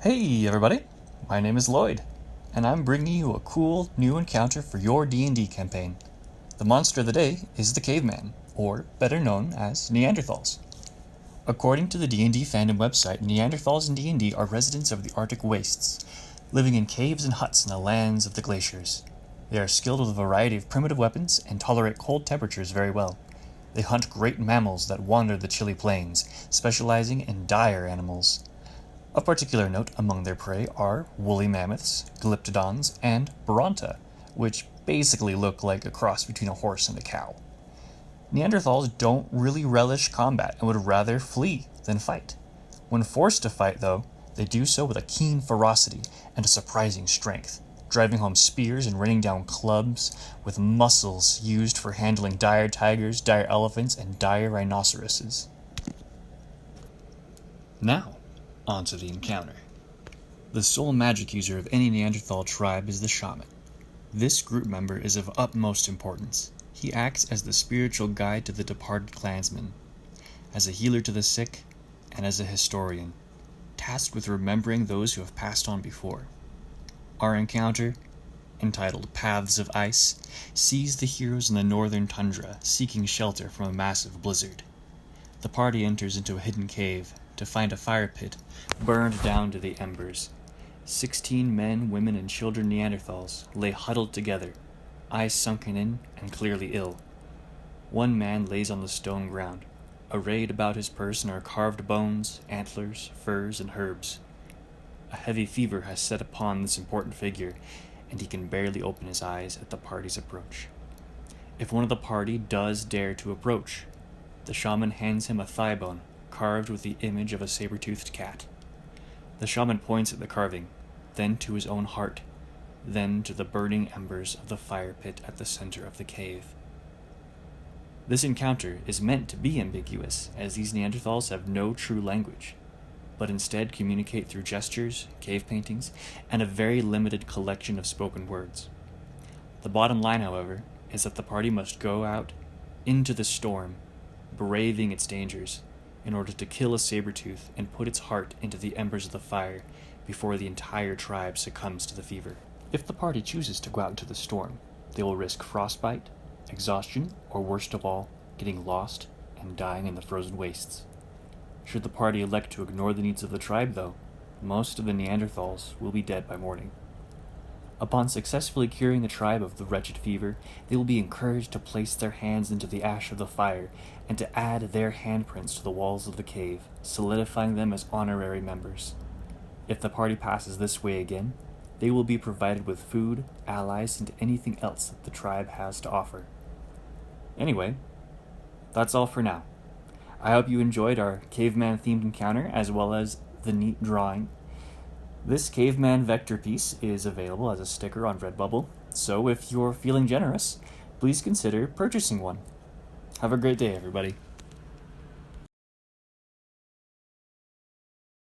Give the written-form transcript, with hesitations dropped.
Hey everybody, my name is Lloyd, and I'm bringing you a cool new encounter for your D&D campaign. The monster of the day is the Caveman, or better known as Neanderthals. According to the D&D fandom website, Neanderthals in D&D are residents of the Arctic wastes, living in caves and huts in the lands of the glaciers. They are skilled with a variety of primitive weapons and tolerate cold temperatures very well. They hunt great mammals that wander the chilly plains, specializing in dire animals. Of particular note among their prey are woolly mammoths, glyptodons, and bronta, which basically look like a cross between a horse and a cow. Neanderthals don't really relish combat and would rather flee than fight. When forced to fight, though, they do so with a keen ferocity and a surprising strength, driving home spears and raining down clubs with muscles used for handling dire tigers, dire elephants, and dire rhinoceroses. Now, on to the encounter. The sole magic user of any Neanderthal tribe is the shaman. This group member is of utmost importance. He acts as the spiritual guide to the departed clansmen, as a healer to the sick, and as a historian, tasked with remembering those who have passed on before. Our encounter, entitled Paths of Ice, sees the heroes in the northern tundra seeking shelter from a massive blizzard. The party enters into a hidden cave to find a fire pit burned down to the embers. 16 men, women, and children Neanderthals lay huddled together, eyes sunken in and clearly ill. One man lays on the stone ground. Arrayed about his person are carved bones, antlers, furs, and herbs. A heavy fever has set upon this important figure, and he can barely open his eyes at the party's approach. If one of the party does dare to approach, the shaman hands him a thigh bone carved with the image of a saber-toothed cat. The shaman points at the carving, then to his own heart, then to the burning embers of the fire pit at the center of the cave. This encounter is meant to be ambiguous, as these Neanderthals have no true language, but instead communicate through gestures, cave paintings, and a very limited collection of spoken words. The bottom line, however, is that the party must go out into the storm, braving its dangers, in order to kill a saber-tooth and put its heart into the embers of the fire before the entire tribe succumbs to the fever. If the party chooses to go out into the storm, they will risk frostbite, exhaustion, or worst of all, getting lost and dying in the frozen wastes. Should the party elect to ignore the needs of the tribe, though, most of the Neanderthals will be dead by morning. Upon successfully curing the tribe of the wretched fever, they will be encouraged to place their hands into the ash of the fire and to add their handprints to the walls of the cave, solidifying them as honorary members. If the party passes this way again, they will be provided with food, allies, and anything else that the tribe has to offer. Anyway, that's all for now. I hope you enjoyed our caveman-themed encounter as well as the neat drawing. This caveman vector piece is available as a sticker on Redbubble, so if you're feeling generous, please consider purchasing one. Have a great day, everybody.